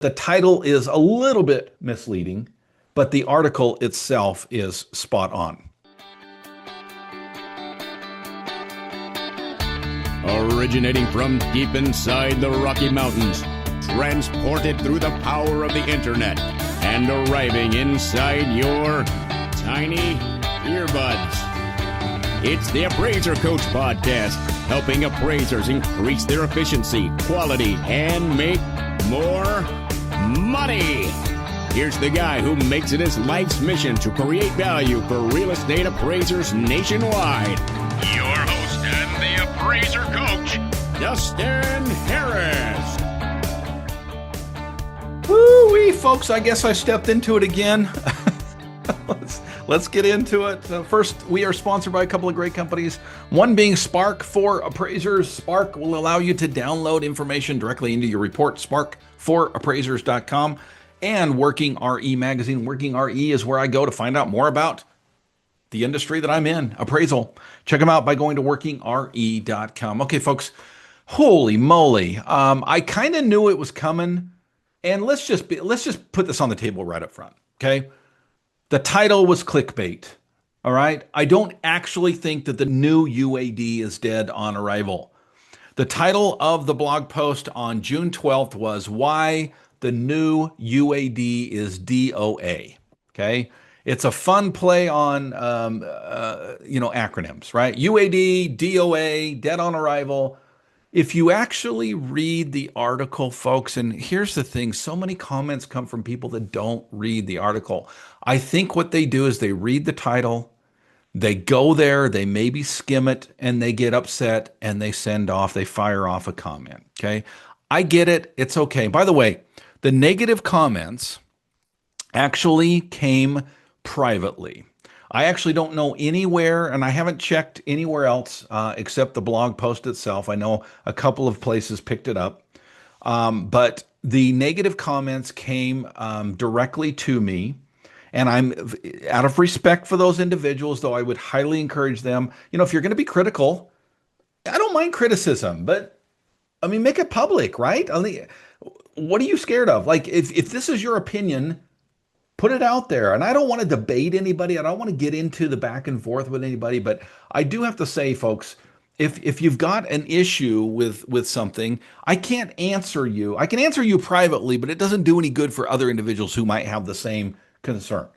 The title is a little bit misleading, but the article itself is spot on. Originating from deep inside the Rocky Mountains, transported through the power of the internet, and arriving inside your tiny earbuds. It's the Appraiser Coach podcast, helping appraisers increase their efficiency, quality, and make more money. Here's the guy who makes it his life's mission to create value for real estate appraisers nationwide. Your host and the Appraiser Coach, Dustin Harris. Woo-wee, folks, I guess I stepped into it again. Let's get into it. First, we are sponsored by a couple of great companies. One being Spark for Appraisers. Spark will allow you to download information directly into your report. SparkForAppraisers.com. And Working RE magazine. Working RE is where I go to find out more about the industry that I'm in, appraisal. Check them out by going to WorkingRE.com. Okay, folks, holy moly. I kind of knew it was coming, and let's just put this on the table right up front, okay? The title was clickbait, all right? I don't actually think that the new UAD is dead on arrival. The title of the blog post on June 12th was Why the New UAD is DOA, okay? It's a fun play on, acronyms, right? UAD, DOA, dead on arrival. If you actually read the article, folks, and here's the thing, so many comments come from people that don't read the article. I think what they do is they read the title, they go there, they maybe skim it, and they get upset, and they fire off a comment, okay? I get it. It's okay. By the way, the negative comments actually came privately. I actually don't know anywhere, and I haven't checked anywhere else except the blog post itself. I know a couple of places picked it up, but the negative comments came directly to me, and I'm out of respect for those individuals, though I would highly encourage them. If you're going to be critical, I don't mind criticism, but I mean, make it public, right? What are you scared of? Like, if this is your opinion, put it out there. And I don't want to debate anybody. I don't want to get into the back and forth with anybody. But I do have to say, folks, if you've got an issue with something, I can't answer you. I can answer you privately, but it doesn't do any good for other individuals who might have the same concern.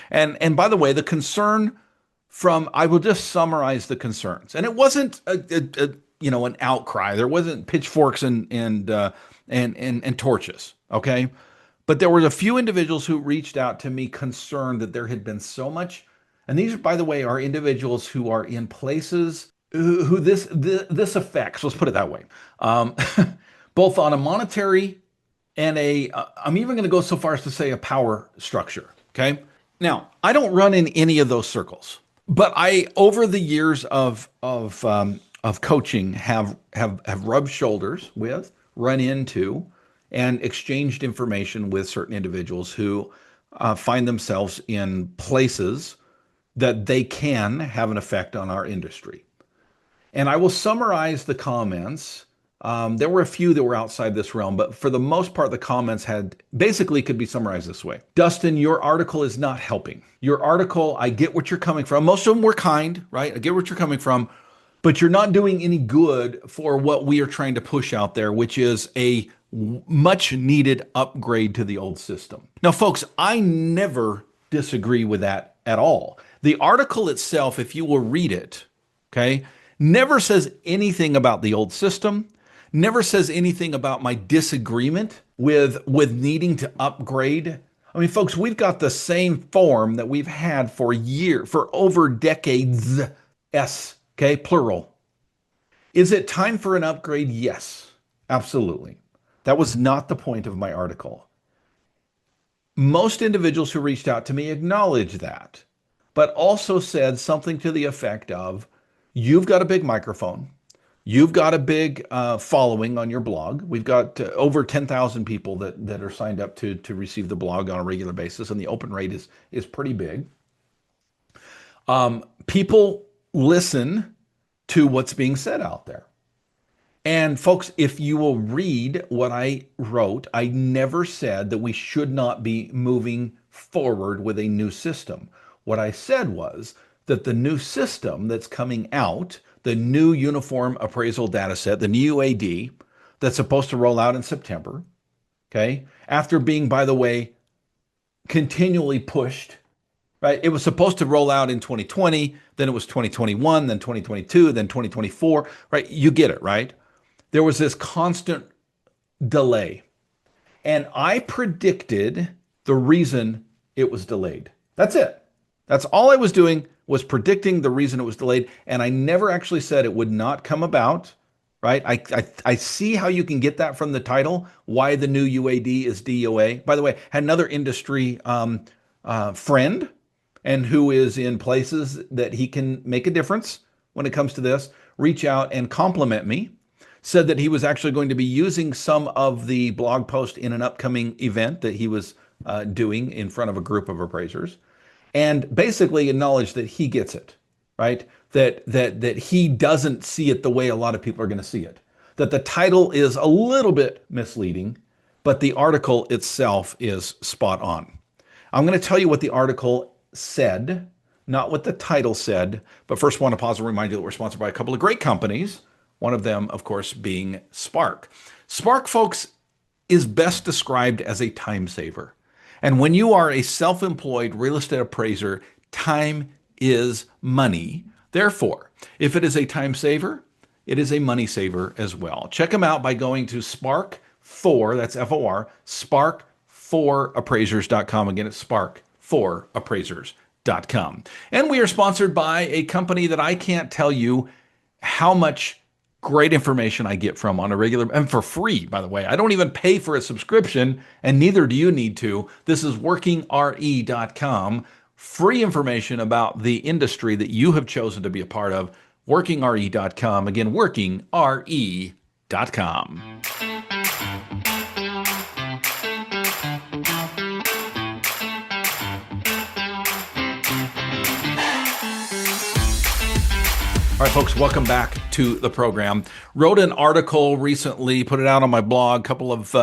And by the way, the concern I will just summarize the concerns. And it wasn't an outcry. There wasn't pitchforks and torches. Okay. But there were a few individuals who reached out to me concerned that there had been so much, and these, by the way, are individuals who are in places who this affects, let's put it that way, both on a monetary and I'm even going to go so far as to say a power structure, okay? Now, I don't run in any of those circles, but I, over the years of coaching, have rubbed shoulders with, run into, and exchanged information with certain individuals who find themselves in places that they can have an effect on our industry. And I will summarize the comments. There were a few that were outside this realm, but for the most part, the comments could be summarized this way. Dustin, your article is not helping. Your article, I get what you're coming from. Most of them were kind, right? I get what you're coming from, but you're not doing any good for what we are trying to push out there, which is a much needed upgrade to the old system. Now, folks, I never disagree with that at all. The article itself, if you will read it, okay, never says anything about the old system, never says anything about my disagreement with needing to upgrade. I mean, folks, we've got the same form that we've had for over decades, okay, plural. Is it time for an upgrade? Yes, absolutely. That was not the point of my article. Most individuals who reached out to me acknowledged that, but also said something to the effect of, you've got a big microphone. You've got a big following on your blog. We've got over 10,000 people that are signed up to receive the blog on a regular basis, and the open rate is pretty big. People listen to what's being said out there. And folks, if you will read what I wrote, I never said that we should not be moving forward with a new system. What I said was that the new system that's coming out, the new uniform appraisal data set, the new UAD, that's supposed to roll out in September, okay, after being, by the way, continually pushed, right? It was supposed to roll out in 2020, then it was 2021, then 2022, then 2024, right? You get it, right? There was this constant delay. And I predicted the reason it was delayed. That's it. That's all I was doing was predicting the reason it was delayed. And I never actually said it would not come about, right? I see how you can get that from the title, why the new UAD is DOA. By the way, had another industry friend and who is in places that he can make a difference when it comes to this, reach out and compliment me, said that he was actually going to be using some of the blog post in an upcoming event that he was doing in front of a group of appraisers, and basically acknowledged that he gets it, right? That he doesn't see it the way a lot of people are going to see it. That the title is a little bit misleading, but the article itself is spot on. I'm going to tell you what the article said, not what the title said, but first I want to pause and remind you that we're sponsored by a couple of great companies. One of them, of course, being Spark. Spark, folks, is best described as a time saver. And when you are a self-employed real estate appraiser, time is money. Therefore, if it is a time saver, it is a money saver as well. Check them out by going to Spark4, that's F-O-R, Spark4appraisers.com. Again, it's Spark4appraisers.com. And we are sponsored by a company that I can't tell you how much great information I get from on a regular, and for free, by the way. I don't even pay for a subscription, and neither do you need to. This is workingre.com. Free information about the industry that you have chosen to be a part of. Workingre.com. Again, workingre.com. All right, folks, welcome back to the program. Wrote an article recently, put it out on my blog. A couple of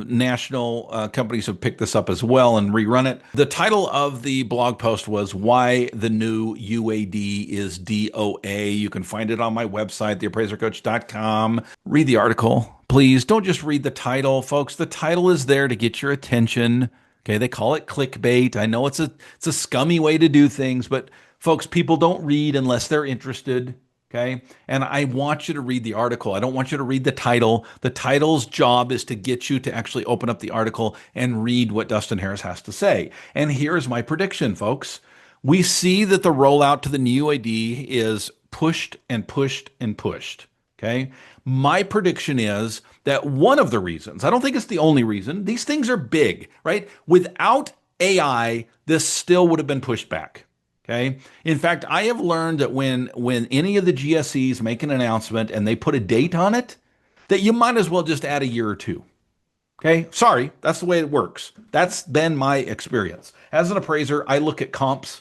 national companies have picked this up as well and rerun it. The title of the blog post was Why the New UAD is DOA. You can find it on my website, TheAppraiserCoach.com. Read the article, please. Don't just read the title, folks. The title is there to get your attention. Okay, they call it clickbait. I know it's a scummy way to do things, but folks, people don't read unless they're interested, okay? And I want you to read the article. I don't want you to read the title. The title's job is to get you to actually open up the article and read what Dustin Harris has to say. And here's my prediction, folks. We see that the rollout to the new UAD is pushed and pushed and pushed, okay? My prediction is that one of the reasons, I don't think it's the only reason, these things are big, right? Without AI, this still would have been pushed back. Okay. In fact, I have learned that when any of the GSEs make an announcement and they put a date on it, that you might as well just add a year or two. Okay. Sorry, that's the way it works. That's been my experience. As an appraiser, I look at comps,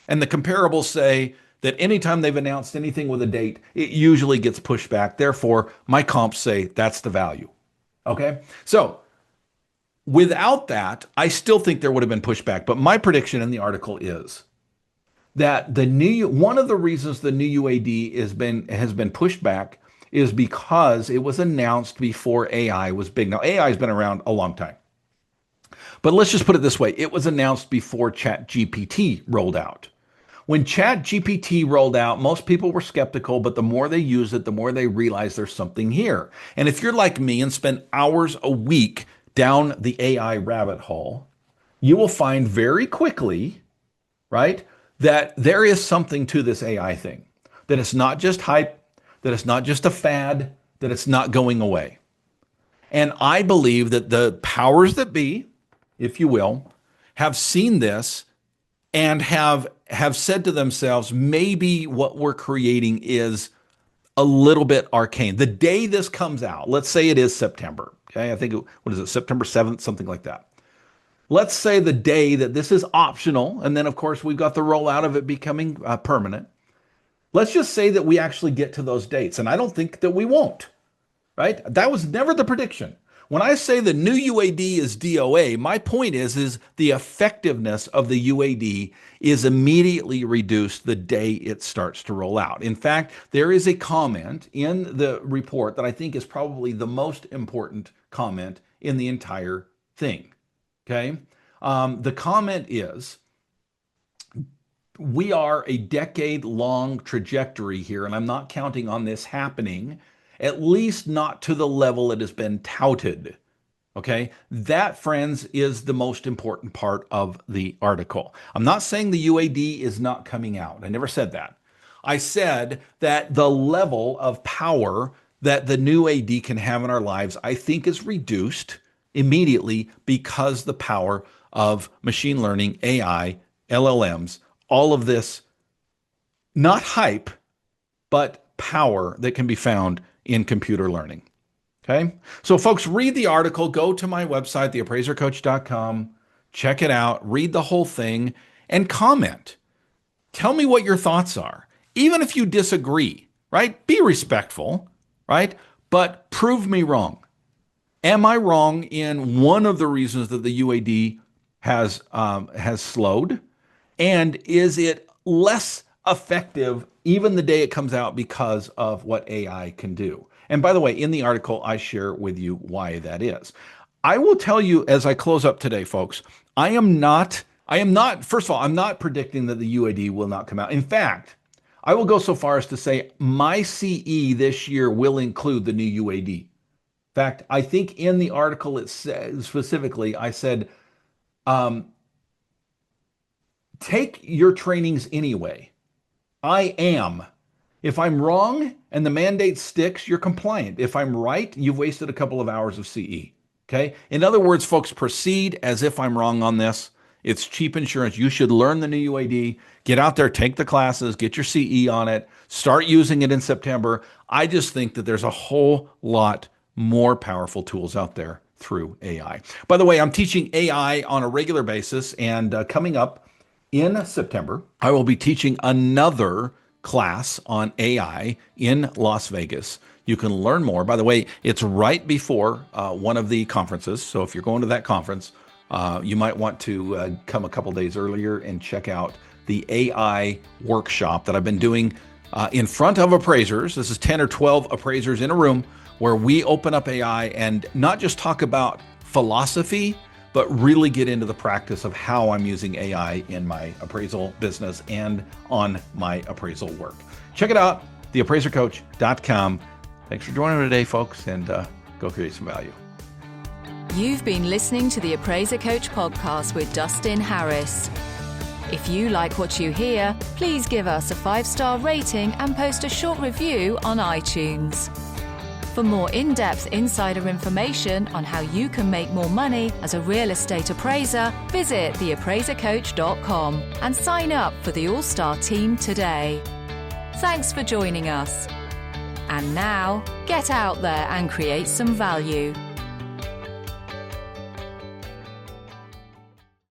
and the comparables say that anytime they've announced anything with a date, it usually gets pushed back. Therefore, my comps say that's the value. Okay. So without that, I still think there would have been pushback. But my prediction in the article is that one of the reasons the new UAD has been pushed back is because it was announced before AI was big. Now, AI has been around a long time, but let's just put it this way. It was announced before ChatGPT rolled out. When ChatGPT rolled out, most people were skeptical, but the more they use it, the more they realize there's something here. And if you're like me and spend hours a week down the AI rabbit hole, you will find very quickly, right, that there is something to this AI thing, that it's not just hype, that it's not just a fad, that it's not going away. And I believe that the powers that be, if you will, have seen this and have said to themselves, maybe what we're creating is a little bit arcane. The day this comes out, let's say it is September, okay? I think, what is it, September 7th, something like that. Let's say the day that this is optional, and then of course we've got the rollout of it becoming permanent. Let's just say that we actually get to those dates, and I don't think that we won't. right? That was never the prediction. When I say the new UAD is DOA, my point is the effectiveness of the UAD is immediately reduced the day it starts to roll out. In fact, there is a comment in the report that I think is probably the most important comment in the entire thing. Okay. The comment is, we are a decade-long trajectory here, and I'm not counting on this happening, at least not to the level it has been touted. Okay, that, friends, is the most important part of the article. I'm not saying the UAD is not coming out. I never said that. I said that the level of power that the new AD can have in our lives, I think, is reduced immediately because the power of machine learning, AI, LLMs, all of this, not hype, but power that can be found in computer learning. Okay. So folks, read the article, go to my website, theappraisercoach.com, check it out, read the whole thing, and comment. Tell me what your thoughts are. Even if you disagree, right? Be respectful, right? But prove me wrong. Am I wrong in one of the reasons that the UAD has slowed? And is it less effective even the day it comes out because of what AI can do? And by the way, in the article, I share with you why that is. I will tell you as I close up today, folks, I am not, first of all, I'm not predicting that the UAD will not come out. In fact, I will go so far as to say my CE this year will include the new UAD. In fact, I think in the article it says specifically, I said, take your trainings anyway. I am. If I'm wrong and the mandate sticks, you're compliant. If I'm right, you've wasted a couple of hours of CE. Okay. In other words, folks, proceed as if I'm wrong on this. It's cheap insurance. You should learn the new UAD, get out there, take the classes, get your CE on it, start using it in September. I just think that there's a whole lot more powerful tools out there through AI. By the way, I'm teaching AI on a regular basis, and coming up in September, I will be teaching another class on AI in Las Vegas. You can learn more. By the way, it's right before one of the conferences. So if you're going to that conference, you might want to come a couple days earlier and check out the AI workshop that I've been doing in front of appraisers. This is 10 or 12 appraisers in a room where we open up AI and not just talk about philosophy, but really get into the practice of how I'm using AI in my appraisal business and on my appraisal work. Check it out, TheAppraiserCoach.com. Thanks for joining me today, folks, and go create some value. You've been listening to the Appraiser Coach podcast with Dustin Harris. If you like what you hear, please give us a 5-star rating and post a short review on iTunes. For more in-depth insider information on how you can make more money as a real estate appraiser, visit TheAppraiserCoach.com and sign up for the All-Star team today. Thanks for joining us. And now, get out there and create some value.